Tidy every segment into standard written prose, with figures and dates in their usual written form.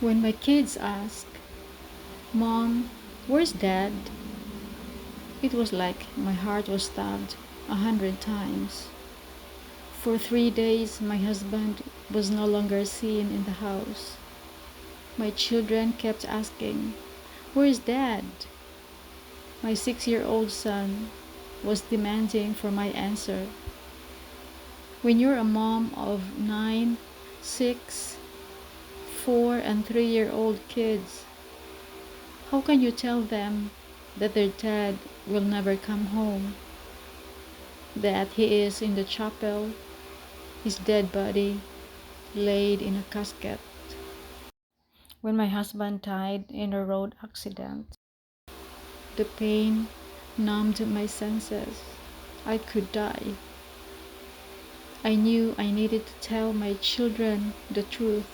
When my kids ask, "Mom, where's Dad?" it was like my heart was stabbed 100 times. For 3 days, my husband was no longer seen in the house. My children kept asking, "Where's Dad?" My 6-year-old son was demanding for my answer. When you're a mom of 9, 6, 4, and 3-year-old kids, how can you tell them that their dad will never come home? That he is in the chapel, his dead body laid in a casket. When my husband died in a road accident, the pain numbed my senses. I could die. I knew I needed to tell my children the truth.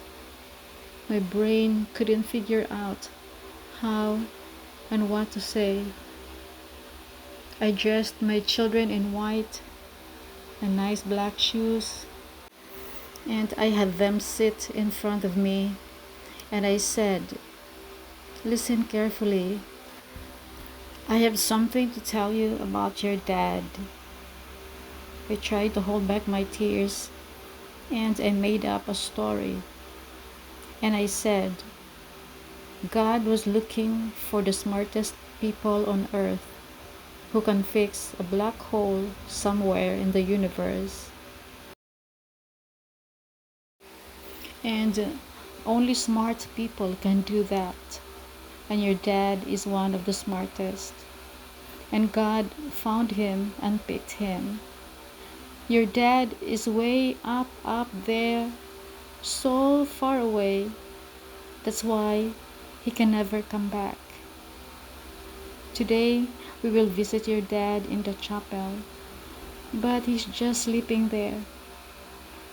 My brain couldn't figure out how and what to say. I dressed my children in white and nice black shoes, and I had them sit in front of me, and I said, "Listen carefully. I have something to tell you about your dad." I tried to hold back my tears, and I made up a story. And I said, God was looking for the smartest people on earth who can fix a black hole somewhere in the universe. And only smart people can do that. And your dad is one of the smartest. And God found him and picked him. Your dad is way up there, so far away. That's why he can never come back. Today, we will visit your dad in the chapel, but he's just sleeping there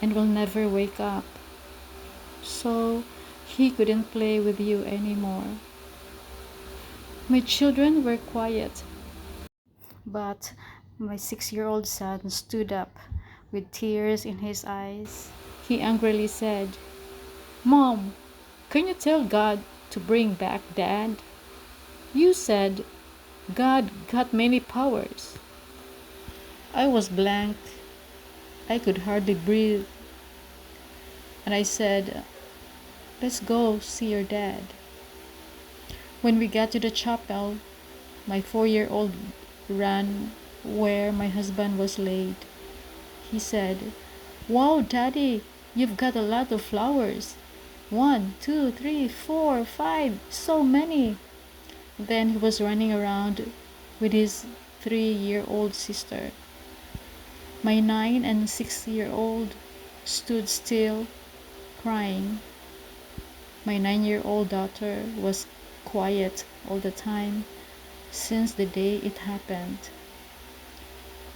and will never wake up. So, he couldn't play with you anymore. My children were quiet, but my 6-year-old son stood up with tears in his eyes. He angrily said, "Mom, can you tell God to bring back Dad? You said God got many powers." I was blank. I could hardly breathe. And I said, "Let's go see your dad." When we got to the chapel, my 4-year-old ran where my husband was laid. He said, "Wow, Daddy, you've got a lot of flowers. 1, 2, 3, 4, 5, so many." Then he was running around with his 3-year-old sister. My 9 and 6-year-old stood still, crying. My 9-year-old daughter was quiet all the time since the day it happened.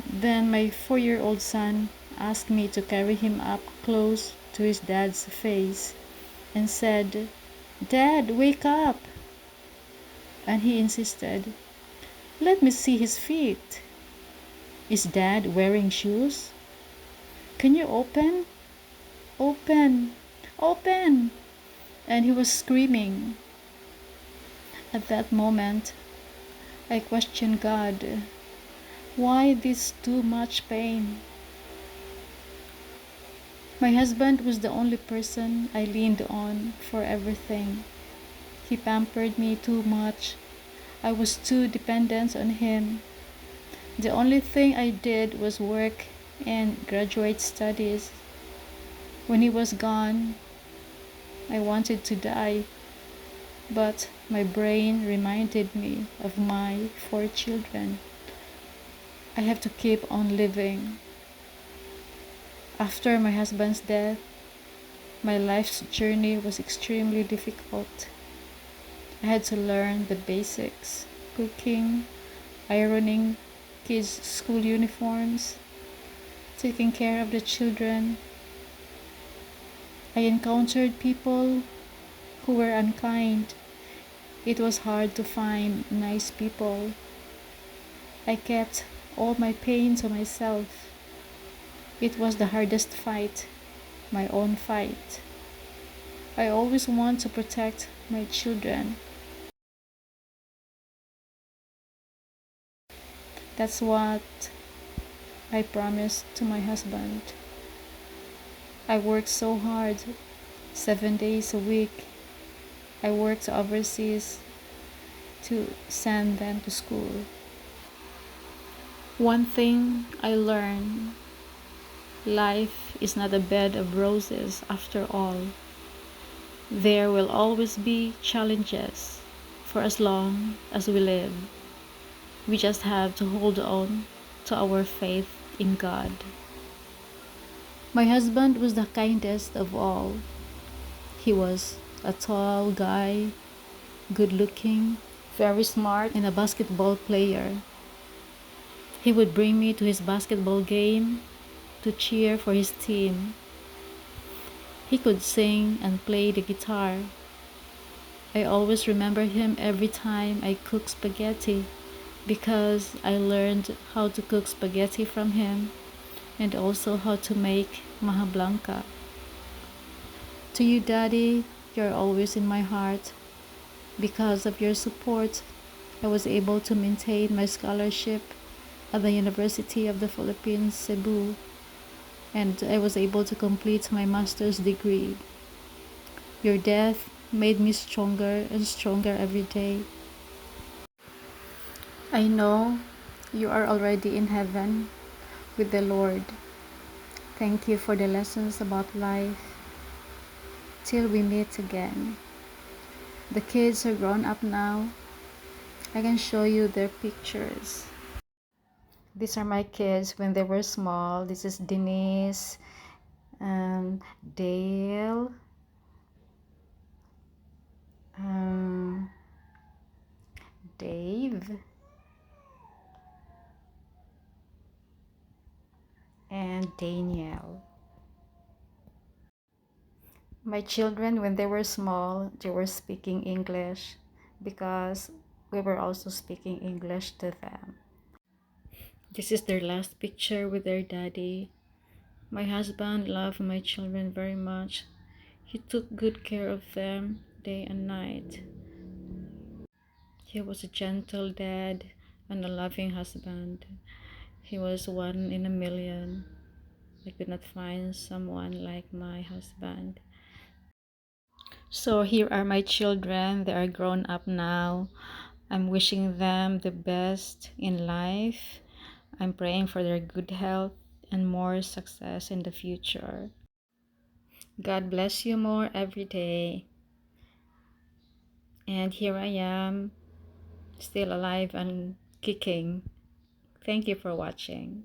Then my 4-year-old son asked me to carry him up close to his dad's face and said, "Dad, wake up." And he insisted, "Let me see his feet. Is Dad wearing shoes? Can you open? Open, open." And he was screaming. At that moment, I questioned God. Why this too much pain? My husband was the only person I leaned on for everything. He pampered me too much. I was too dependent on him. The only thing I did was work and graduate studies. When he was gone, I wanted to die, but my brain reminded me of my 4 children. I have to keep on living. After my husband's death, my life's journey was extremely difficult. I had to learn the basics: cooking, ironing kids' school uniforms, taking care of the children. I encountered people who were unkind. It was hard to find nice people. I kept all my pain to myself. It was the hardest fight, my own fight. I always want to protect my children. That's what I promised to my husband. I worked so hard, 7 days a week. I worked overseas to send them to school. One thing I learned: life is not a bed of roses after all. There will always be challenges for as long as we live. We just have to hold on to our faith in God. My husband was the kindest of all. He was a tall guy, good looking, very smart, and a basketball player. He would bring me to his basketball game to cheer for his team. He could sing and play the guitar. I always remember him every time I cook spaghetti because I learned how to cook spaghetti from him and also how to make maja blanca. To you, Daddy, you're always in my heart. Because of your support, I was able to maintain my scholarship at the University of the Philippines, Cebu, and I was able to complete my master's degree. Your death made me stronger and stronger every day. I know you are already in heaven with the Lord. Thank you for the lessons about life. Till we meet again. The kids are grown up now. I can show you their pictures. These are my kids when they were small. This is Denise, Dale, um, Dave, and Danielle. My children, when they were small, they were speaking English because we were also speaking English to them. This is their last picture with their daddy. My husband loved my children very much. He took good care of them day and night. He was a gentle dad and a loving husband. He was one in a million. I could not find someone like my husband. So here are my children. They are grown up now. I'm wishing them the best in life. I'm praying for their good health and more success in the future. God bless you more every day. And here I am, still alive and kicking. Thank you for watching.